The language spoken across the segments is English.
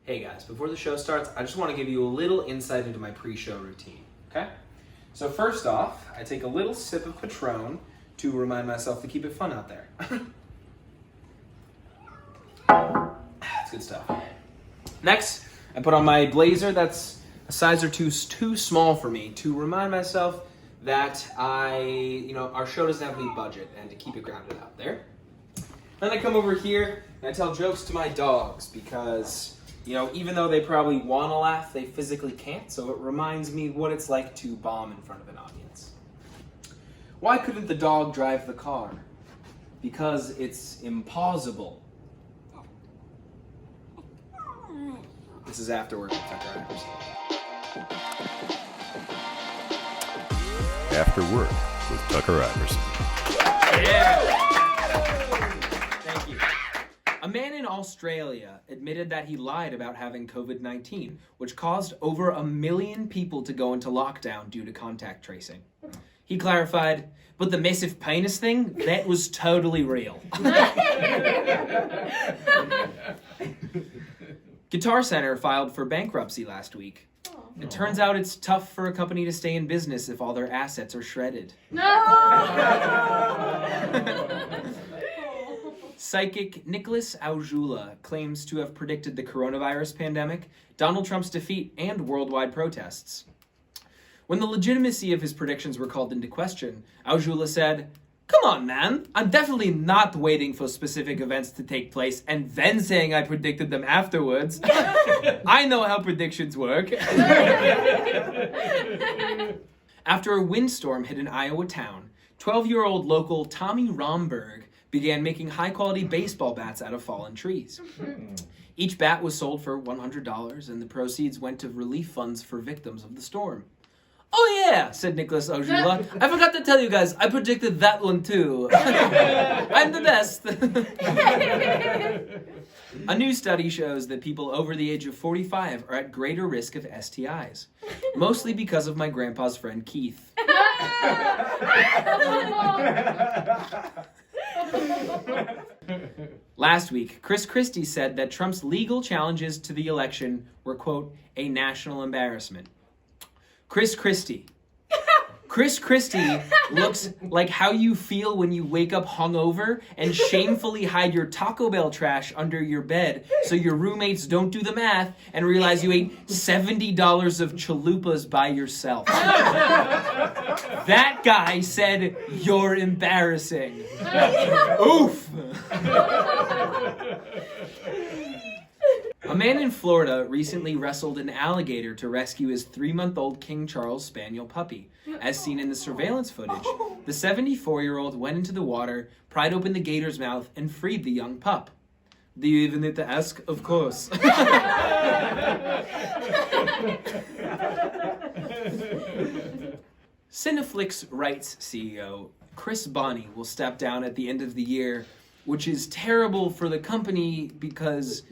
Hey guys, before the show starts, I just want to give you a little insight into my pre-show routine, okay? So first off, I take a little sip of Patron to remind myself to keep it fun out there. That's good stuff. Next, I put on my blazer that's a size or two too small for me to remind myself that our show doesn't have any budget and to keep it grounded out there. Then I come over here and I tell jokes to my dogs because, even though they probably want to laugh, they physically can't, so it reminds me what it's like to bomb in front of an audience. Why couldn't the dog drive the car? Because it's impossible. This is After Work with Tucker Iverson. After Work with Tucker Iverson. Yeah! Thank you. A man in Australia admitted that he lied about having COVID-19, which caused over 1 million people to go into lockdown due to contact tracing. He clarified, but the massive penis thing, that was totally real. Guitar Center filed for bankruptcy last week. It turns out it's tough for a company to stay in business if all their assets are shredded. Psychic Nicholas Aujula claims to have predicted the coronavirus pandemic, Donald Trump's defeat, and worldwide protests. When the legitimacy of his predictions were called into question, Aujula said, "Come on, man. I'm definitely not waiting for specific events to take place and then saying I predicted them afterwards. I know how predictions work." After a windstorm hit an Iowa town, 12-year-old local Tommy Romberg began making high-quality baseball bats out of fallen trees. Each bat was sold for $100, and the proceeds went to relief funds for victims of the storm. "Oh yeah," said Nicholas Aujula. "I forgot to tell you guys, I predicted that one too. I'm the best." A new study shows that people over the age of 45 are at greater risk of STIs, mostly because of my grandpa's friend Keith. Last week, Chris Christie said that Trump's legal challenges to the election were, quote, a national embarrassment. Chris Christie looks like how you feel when you wake up hungover and shamefully hide your Taco Bell trash under your bed so your roommates don't do the math and realize you ate $70 of chalupas by yourself. That guy said, "You're embarrassing." Oof. A man in Florida recently wrestled an alligator to rescue his 3-month-old King Charles Spaniel puppy. As seen in the surveillance footage, the 74-year-old went into the water, pried open the gator's mouth, and freed the young pup. "Do you even need to ask? Of course." Cineflix Rights CEO Chris Bonney will step down at the end of the year, which is terrible for the company because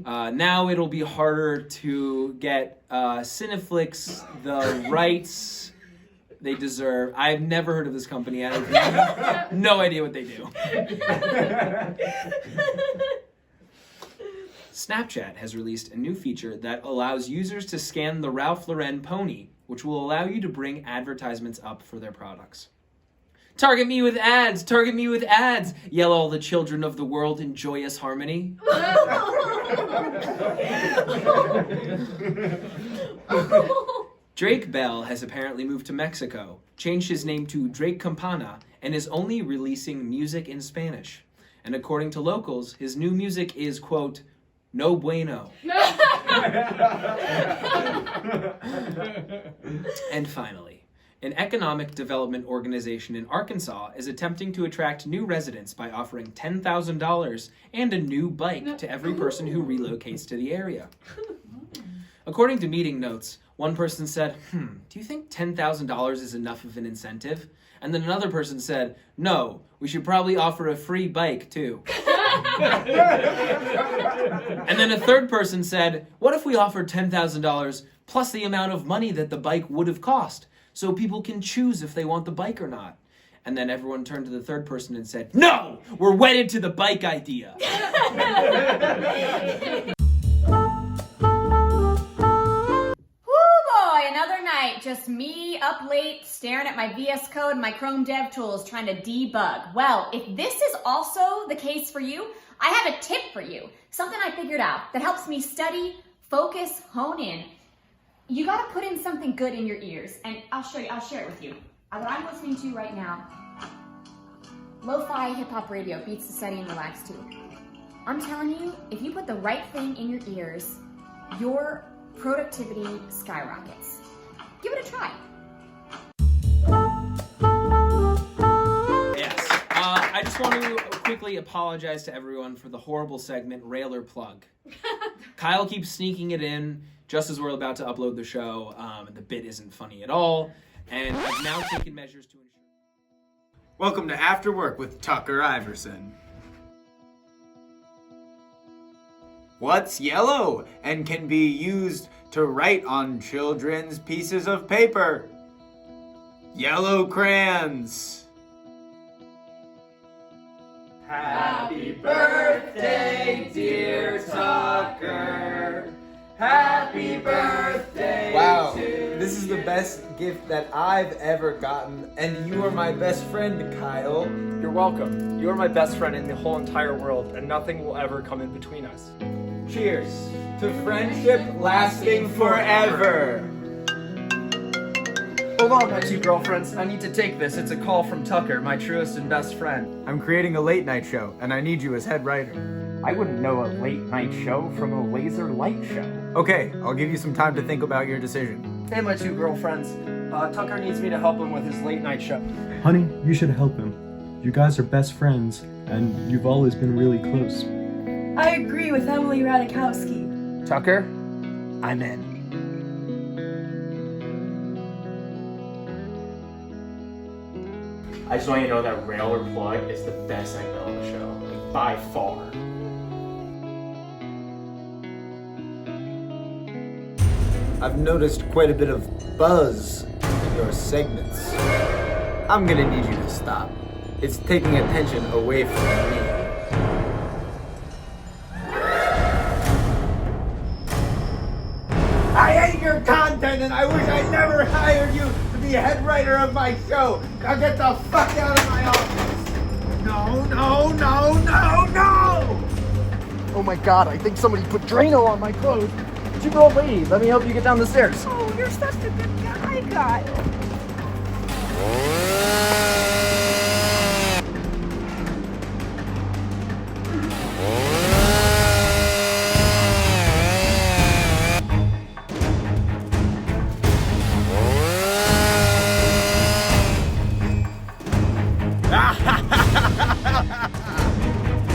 now it'll be harder to get Cineflix the rights they deserve. I've never heard of this company. I have no idea what they do. Snapchat has released a new feature that allows users to scan the Ralph Lauren pony, which will allow you to bring advertisements up for their products. "Target me with ads! Target me with ads!" yell all the children of the world in joyous harmony. Drake Bell has apparently moved to Mexico, changed his name to Drake Campana, and is only releasing music in Spanish. And according to locals, his new music is, quote, no bueno. And finally, an economic development organization in Arkansas is attempting to attract new residents by offering $10,000 and a new bike to every person who relocates to the area. According to meeting notes, one person said, do you think $10,000 is enough of an incentive? And then another person said, no, we should probably offer a free bike too. And then a third person said, what if we offered $10,000 plus the amount of money that the bike would have cost, so people can choose if they want the bike or not? And then everyone turned to the third person and said, no, we're wedded to the bike idea. up late, staring at my VS Code and my Chrome Dev Tools, trying to debug. Well, if this is also the case for you, I have a tip for you. Something I figured out that helps me study, focus, hone in. You gotta put in something good in your ears, and I'll share it with you. What I'm listening to right now, lo-fi hip-hop radio beats to study and relax too. I'm telling you, if you put the right thing in your ears, your productivity skyrockets. Give it a try. Yes. I just want to quickly apologize to everyone for the horrible segment, Railer Plug. Kyle keeps sneaking it in just as we're about to upload the show. The bit isn't funny at all, and I've now taken measures to ensure... Welcome to After Work with Tucker Iverson. What's yellow and can be used to write on children's pieces of paper? Yellow crayons. Happy birthday, dear Tucker. Happy birthday. Wow, to this is the best gift that I've ever gotten, and you are my best friend, Kyle. You're welcome. You are my best friend in the whole entire world, and nothing will ever come in between us. Cheers to friendship lasting forever. Hold on, my two girlfriends. I need to take this. It's a call from Tucker, my truest and best friend. I'm creating a late night show, and I need you as head writer. I wouldn't know a late night show from a laser light show. Okay, I'll give you some time to think about your decision. Hey, my two girlfriends. Tucker needs me to help him with his late night show. Honey, you should help him. You guys are best friends, and you've always been really close. I agree with Emily Radikowski. Tucker, I'm in. I just want you to know that Railer Plug is the best segment on the show, like, by far. I've noticed quite a bit of buzz in your segments. I'm gonna need you to stop. It's taking attention away from me. I hate your content and I wish I never hired you to be head writer of my show. Now get the fuck out of my office. No, no, no, no, no! Oh my god, I think somebody put Drano on my clothes. Would you go lady? Let me help you get down the stairs. Oh, you're such a good guy, Kyle.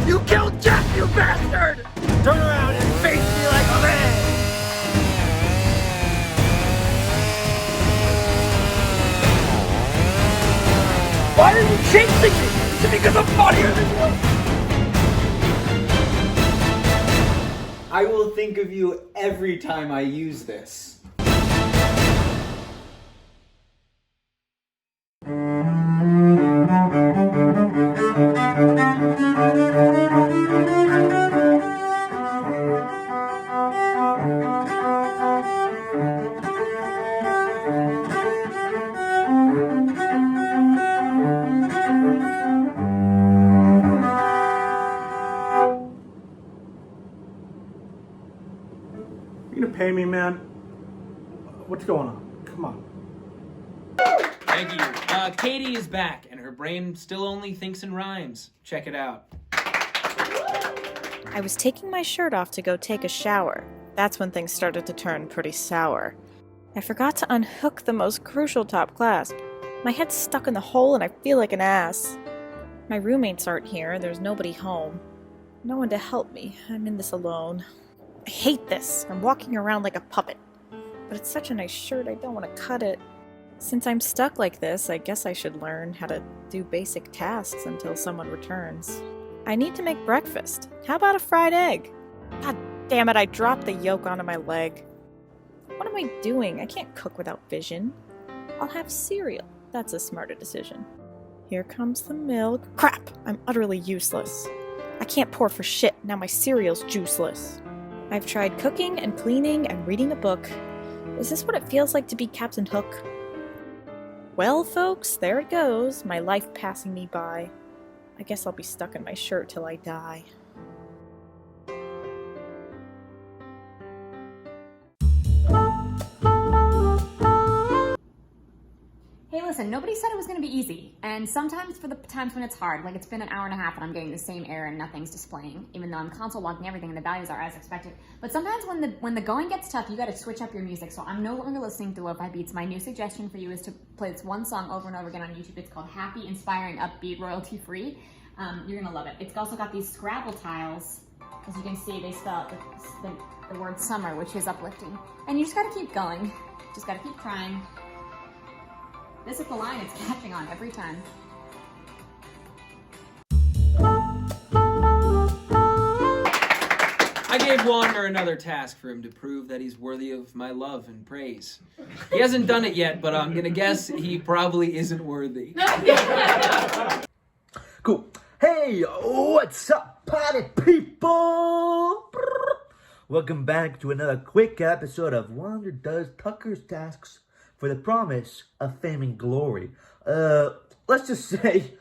You killed Jeff, you bastard! Turn around and face me like a man! Why are you chasing me? Is it because I'm funnier than you? I will think of you every time I use this. You gonna pay me, man? What's going on? Come on. Thank you. Katie is back, and her brain still only thinks in rhymes. Check it out. I was taking my shirt off to go take a shower. That's when things started to turn pretty sour. I forgot to unhook the most crucial top clasp. My head's stuck in the hole and I feel like an ass. My roommates aren't here, there's nobody home. No one to help me, I'm in this alone. I hate this, I'm walking around like a puppet. But it's such a nice shirt, I don't want to cut it. Since I'm stuck like this, I guess I should learn how to do basic tasks until someone returns. I need to make breakfast. How about a fried egg? God damn it, I dropped the yolk onto my leg. What am I doing? I can't cook without vision. I'll have cereal. That's a smarter decision. Here comes the milk. Crap! I'm utterly useless. I can't pour for shit, now my cereal's juiceless. I've tried cooking and cleaning and reading a book. Is this what it feels like to be Captain Hook? Well, folks, there it goes, my life passing me by. I guess I'll be stuck in my shirt till I die. Hey, listen, nobody said it was gonna be easy. And sometimes for the times when it's hard, like it's been an hour and a half and I'm getting the same error and nothing's displaying, even though I'm console logging everything and the values are as expected. But sometimes when the going gets tough, you gotta switch up your music. So I'm no longer listening to lo-fi beats. My new suggestion for you is to play this one song over and over again on YouTube. It's called Happy, Inspiring, Upbeat, Royalty Free. You're gonna love it. It's also got these Scrabble tiles. As you can see, they spell the word summer, which is uplifting. And you just gotta keep going. Just gotta keep trying. This is the line it's catching on every time. I gave Lawler another task for him to prove that he's worthy of my love and praise. He hasn't done it yet, but I'm gonna guess he probably isn't worthy. Cool. Hey, what's up, party people? Welcome back to another quick episode of Wander Does Tucker's Tasks for the promise of fame and glory. Let's just say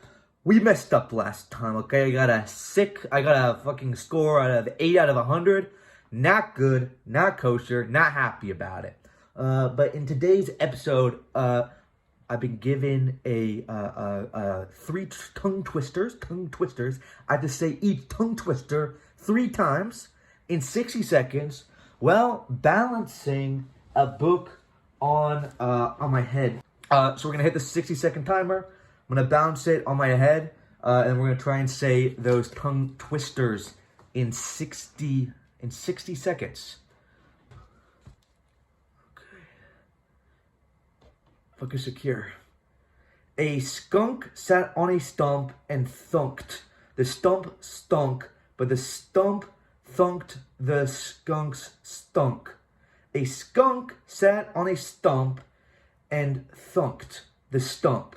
we messed up last time, okay? I got a fucking score out of 8 out of 100. Not good, not kosher, not happy about it. But in today's episode, I've been given a 3 tongue twisters. I have to say each tongue twister 3 times in 60 seconds while balancing a book on my head. So we're gonna hit the 60-second timer. I'm gonna bounce it on my head, and we're gonna try and say those tongue twisters in 60 seconds. Okay. Focus secure. A skunk sat on a stump and thunked. The stump stunk, but the stump thunked the skunk's stunk. A skunk sat on a stump and thunked the stump.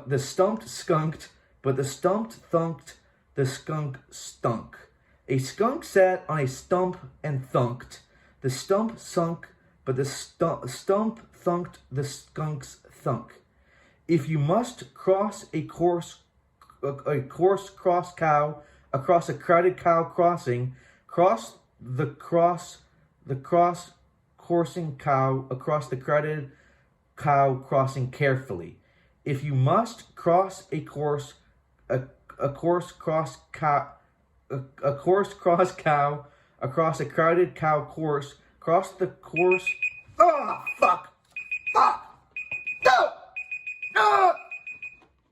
The stump skunked, but the stump thunked the skunk stunk. A skunk sat on a stump and thunked. The stump sunk, but the stump thunked the skunk's thunk. If you must cross a coarse cross cow across a crowded cow crossing, cross the cross-coursing cow across the crowded cow crossing carefully. If you must cross a coarse cross cow across a crowded cow course, cross the course. Oh fuck! Fuck! No! No!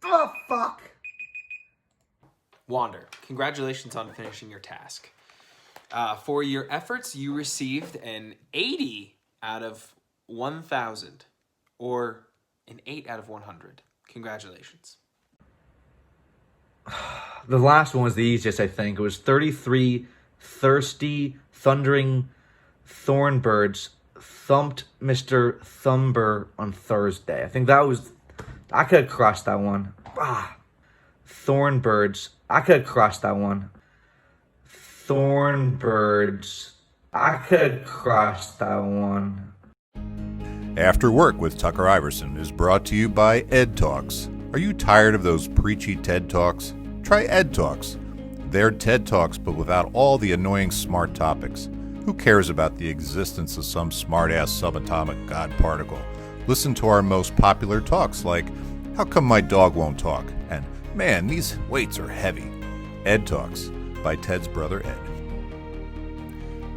Oh fuck! Wander, congratulations on finishing your task. For your efforts, you received an 80 out of 1,000, or an 8 out of 100. Congratulations. The last one was the easiest, I think. It was 33 thirsty, thundering thornbirds thumped Mr. Thumber on Thursday. I think that was... I could have crossed that one. Thornbirds. I could have crossed that one. Thornbirds. I could cross that one. After Work with Tucker Iverson is brought to you by Ed Talks. Are you tired of those preachy TED Talks? Try Ed Talks. They're TED Talks, but without all the annoying smart topics. Who cares about the existence of some smart-ass subatomic god particle? Listen to our most popular talks like, how come my dog won't talk? And, man, these weights are heavy. Ed Talks by Ted's brother Ed.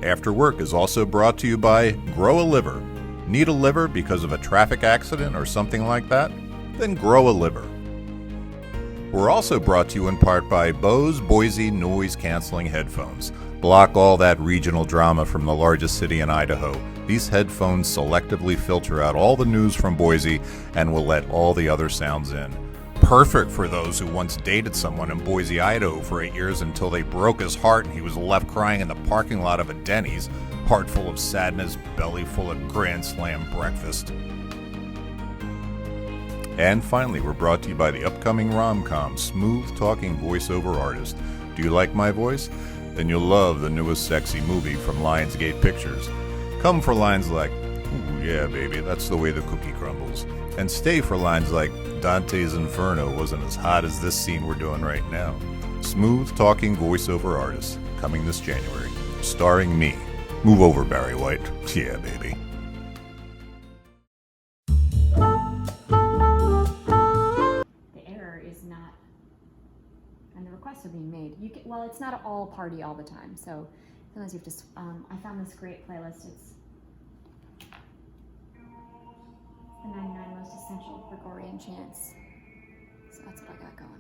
After Work is also brought to you by Grow a Liver. Need a liver because of a traffic accident or something like that? Then grow a liver. We're also brought to you in part by Bose Boise noise-canceling headphones. Block all that regional drama from the largest city in Idaho. These headphones selectively filter out all the news from Boise and will let all the other sounds in. Perfect for those who once dated someone in Boise, Idaho for 8 years until they broke his heart and he was left crying in the parking lot of a Denny's, heart full of sadness, belly full of Grand Slam breakfast. And finally, we're brought to you by the upcoming rom-com, smooth-talking voiceover artist. Do you like my voice? Then you'll love the newest sexy movie from Lionsgate Pictures. Come for lines like, Ooh, yeah, baby, that's the way the cookie crumbles. And stay for lines like Dante's Inferno wasn't as hot as this scene we're doing right now. Smooth talking voiceover artist, coming this January, starring me. Move over, Barry White. Yeah, baby. The error is not, and the requests are being made. You can, well, it's not all party all the time, so sometimes you have to. I found this great playlist. It's the 99 most essential Gregorian chants. So that's what I got going on.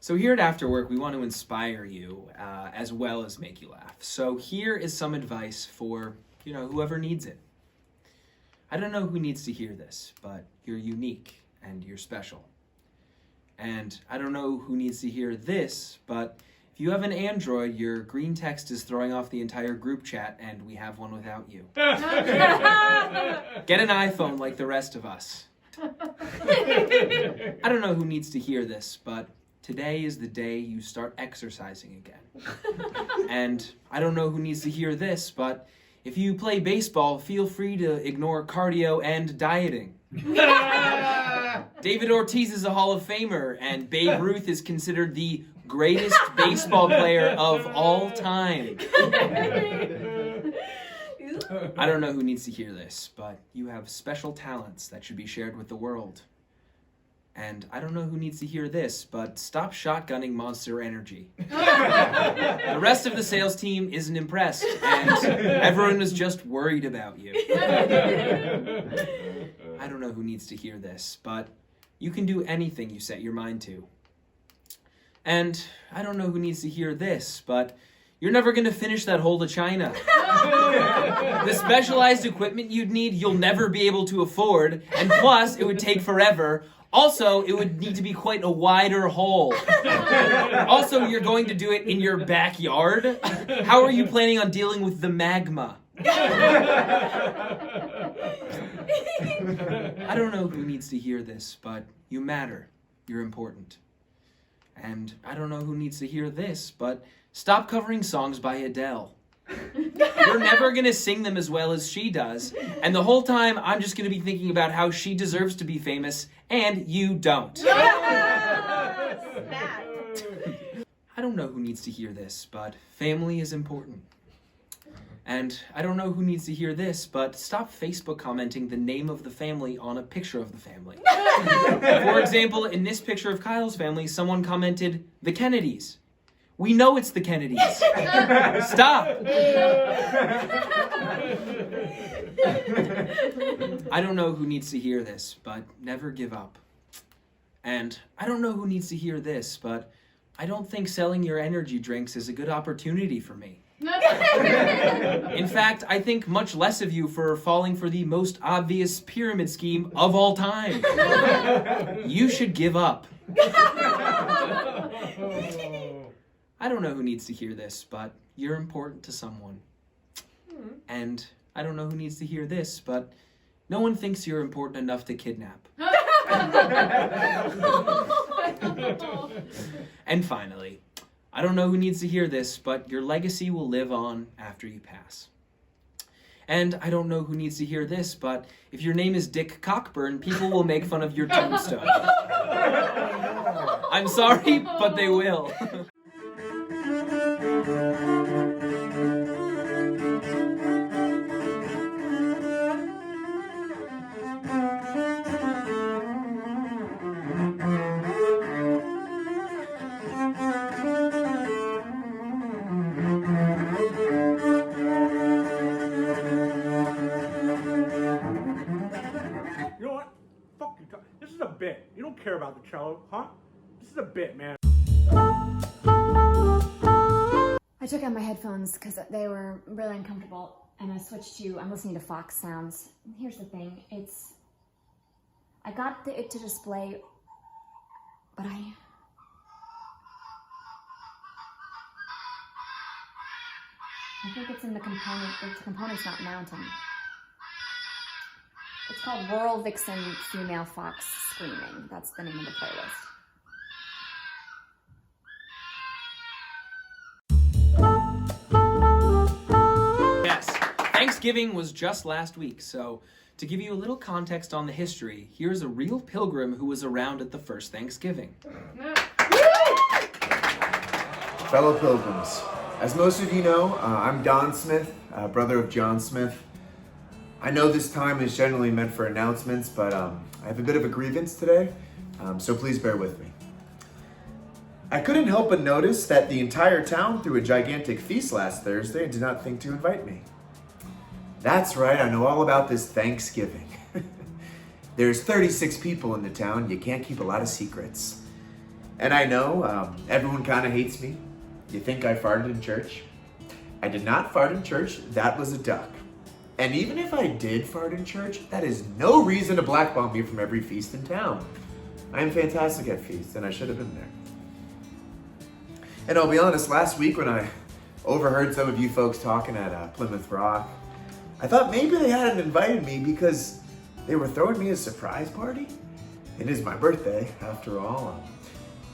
So here at Afterwork, we want to inspire you as well as make you laugh. So here is some advice for, whoever needs it. I don't know who needs to hear this, but you're unique and you're special. And I don't know who needs to hear this, but if you have an Android, your green text is throwing off the entire group chat and we have one without you. Get an iPhone like the rest of us. I don't know who needs to hear this, but today is the day you start exercising again. And I don't know who needs to hear this, but if you play baseball, feel free to ignore cardio and dieting. David Ortiz is a Hall of Famer, and Babe Ruth is considered the greatest baseball player of all time. I don't know who needs to hear this, but you have special talents that should be shared with the world. And I don't know who needs to hear this, but stop shotgunning Monster Energy. The rest of the sales team isn't impressed, and everyone was just worried about you. I don't know who needs to hear this, but you can do anything you set your mind to. And I don't know who needs to hear this, but you're never going to finish that hole to China. The specialized equipment you'd need, you'll never be able to afford, and plus, it would take forever. Also, it would need to be quite a wider hole. Also, you're going to do it in your backyard? How are you planning on dealing with the magma? I don't know who needs to hear this, but you matter. You're important. And I don't know who needs to hear this, but stop covering songs by Adele. You're never going to sing them as well as she does, and the whole time I'm just going to be thinking about how she deserves to be famous, and you don't. I don't know who needs to hear this, but family is important. And I don't know who needs to hear this, but stop Facebook commenting the name of the family on a picture of the family. For example, in this picture of Kyle's family, someone commented, the Kennedys. We know it's the Kennedys. Stop. I don't know who needs to hear this, but never give up. And I don't know who needs to hear this, but I don't think selling your energy drinks is a good opportunity for me. In fact, I think much less of you for falling for the most obvious pyramid scheme of all time. You should give up. I don't know who needs to hear this, but you're important to someone. And I don't know who needs to hear this, but no one thinks you're important enough to kidnap. And finally, I don't know who needs to hear this, but your legacy will live on after you pass. And I don't know who needs to hear this, but if your name is Dick Cockburn, people will make fun of your tombstone. I'm sorry, but they will. Bit. You don't care about the cello, huh? This is a bit, man. I took out my headphones because they were really uncomfortable, and I switched to, I'm listening to Fox sounds. And here's the thing, I got it to display, but I think it's in the component's not mounting. It's called Rural Vixen Female Fox Screaming. That's the name of the playlist. Thanksgiving was just last week, so to give you a little context on the history, here's a real pilgrim who was around at the first Thanksgiving. Fellow pilgrims, as most of you know, I'm Don Smith, brother of John Smith. I know this time is generally meant for announcements, but I have a bit of a grievance today, so please bear with me. I couldn't help but notice that the entire town threw a gigantic feast last Thursday and did not think to invite me. That's right, I know all about this Thanksgiving. There's 36 people in the town, you can't keep a lot of secrets. And I know, everyone kind of hates me. You think I farted in church? I did not fart in church, that was a duck. And even if I did fart in church, that is no reason to blackball me from every feast in town. I am fantastic at feasts, and I should have been there. And I'll be honest, last week when I overheard some of you folks talking at Plymouth Rock, I thought maybe they hadn't invited me because they were throwing me a surprise party. It is my birthday, after all.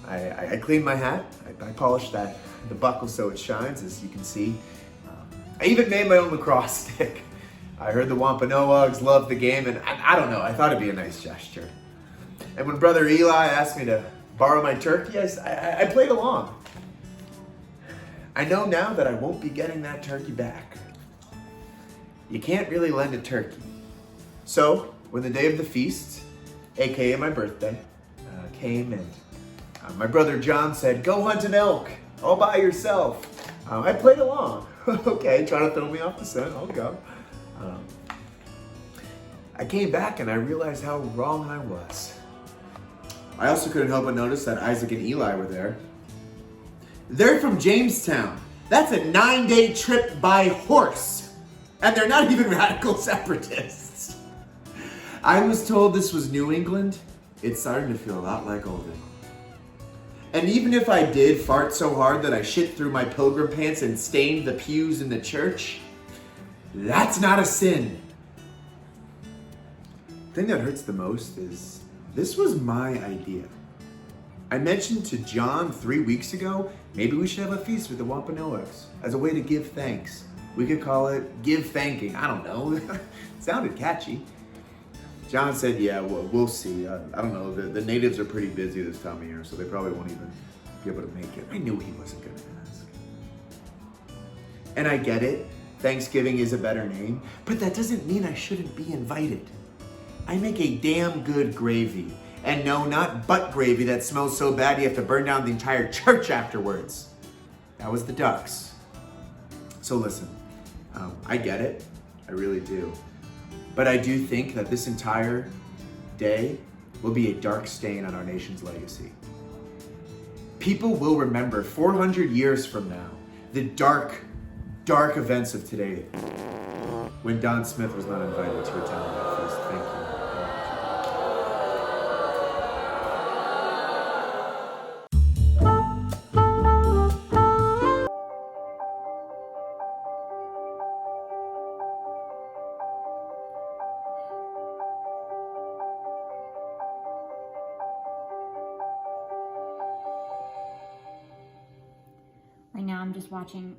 I cleaned my hat, I polished the buckle so it shines, as you can see. I even made my own lacrosse stick. I heard the Wampanoags loved the game, and I don't know, I thought it'd be a nice gesture. And when Brother Eli asked me to borrow my turkey, I played along. I know now that I won't be getting that turkey back. You can't really lend a turkey. So, when the day of the feast, aka my birthday, came and my brother John said, "Go hunt an elk, all by yourself." I played along. Okay, trying to throw me off the scent, I'll go. I came back and I realized how wrong I was. I also couldn't help but notice that Isaac and Eli were there. They're from Jamestown. That's a 9-day trip by horse. And they're not even radical separatists. I was told this was New England. It's starting to feel a lot like Old England. And even if I did fart so hard that I shit through my pilgrim pants and stained the pews in the church, that's not a sin. The thing that hurts the most is this was my idea. I mentioned to John 3 weeks ago, maybe we should have a feast with the Wampanoags as a way to give thanks. We could call it Give Thanking. I don't know. It sounded catchy. John said, yeah, we'll see. I don't know. The natives are pretty busy this time of year, so they probably won't even be able to make it. I knew he wasn't going to ask. And I get it. Thanksgiving is a better name, but that doesn't mean I shouldn't be invited. I make a damn good gravy. And no, not butt gravy that smells so bad you have to burn down the entire church afterwards. That was the ducks. So listen, I get it. I really do. But I do think that this entire day will be a dark stain on our nation's legacy. People will remember 400 years from now the dark, dark events of today when Don Smith was not invited to attend that feast. Thank you. Right now I'm just watching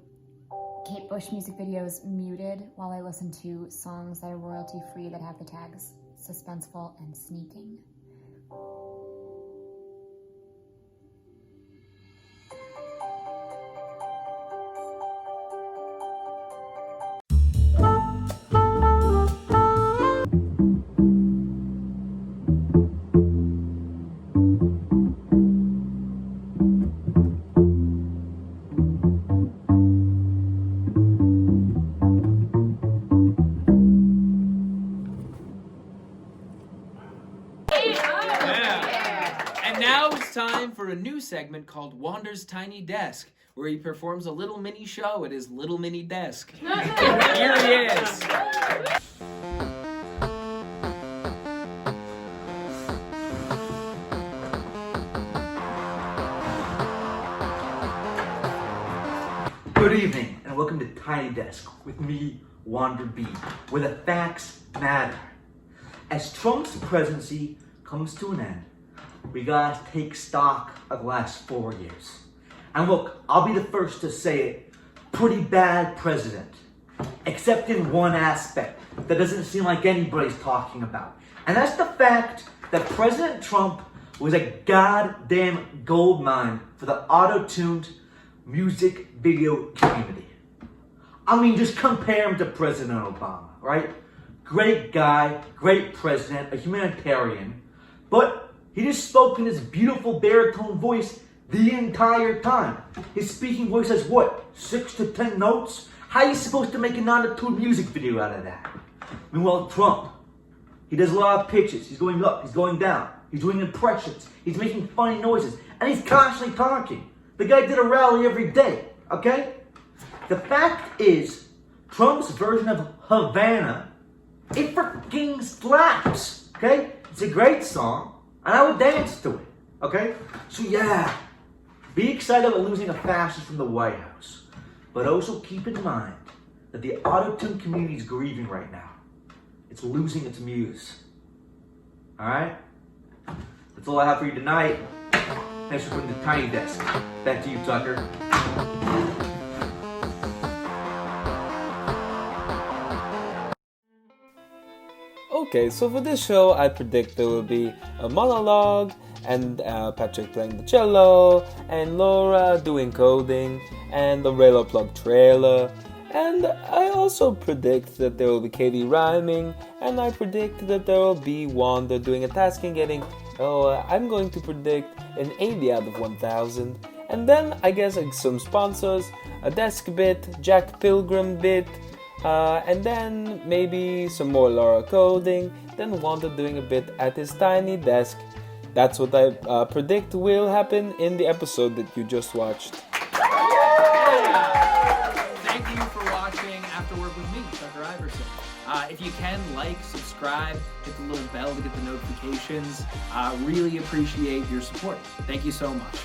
Kate Bush music videos muted while I listen to songs that are royalty free that have the tags suspenseful and sneaking. Time for a new segment called Wander's Tiny Desk, where he performs a little mini show at his little mini desk. Here he is. Good evening, and welcome to Tiny Desk with me, Wander B, where the facts matter. As Trump's presidency comes to an end, we gotta take stock of the last 4 years. And look, I'll be the first to say it, pretty bad president. except in one aspect that doesn't seem like anybody's talking about. And that's the fact that President Trump was a goddamn goldmine for the auto-tuned music video community. I mean, just compare him to President Obama, right? Great guy, great president, a humanitarian, but he just spoke in his beautiful baritone voice the entire time. His speaking voice has what, 6 to 10 notes? How are you supposed to make an auto-tuned music video out of that? Meanwhile, Trump, he does a lot of pitches. He's going up, he's going down. He's doing impressions. He's making funny noises. And he's constantly talking. The guy did a rally every day, okay? The fact is, Trump's version of Havana, it freaking slaps, okay? It's a great song, and I would dance to it, okay? So yeah, be excited about losing a fascist from the White House. But also keep in mind that the auto-tune community is grieving right now. It's losing its muse. Alright? That's all I have for you tonight. Thanks for putting the tiny desk. Back to you, Tucker. Okay, so for this show, I predict there will be a monologue, and Patrick playing the cello, and Laura doing coding, and the Railer Plug trailer. And I also predict that there will be Katie rhyming, and I predict that there will be Wanda doing a task and getting, I'm going to predict an 80 out of 1,000. And then I guess some sponsors, a desk bit, Jack Pilgrim bit, and then maybe some more Laura coding, then Wanda doing a bit at his tiny desk. That's what I predict will happen in the episode that you just watched. Thank you for watching After Work with me, Tucker Iverson. If you can, like, subscribe, hit the little bell to get the notifications. Really appreciate your support. Thank you so much.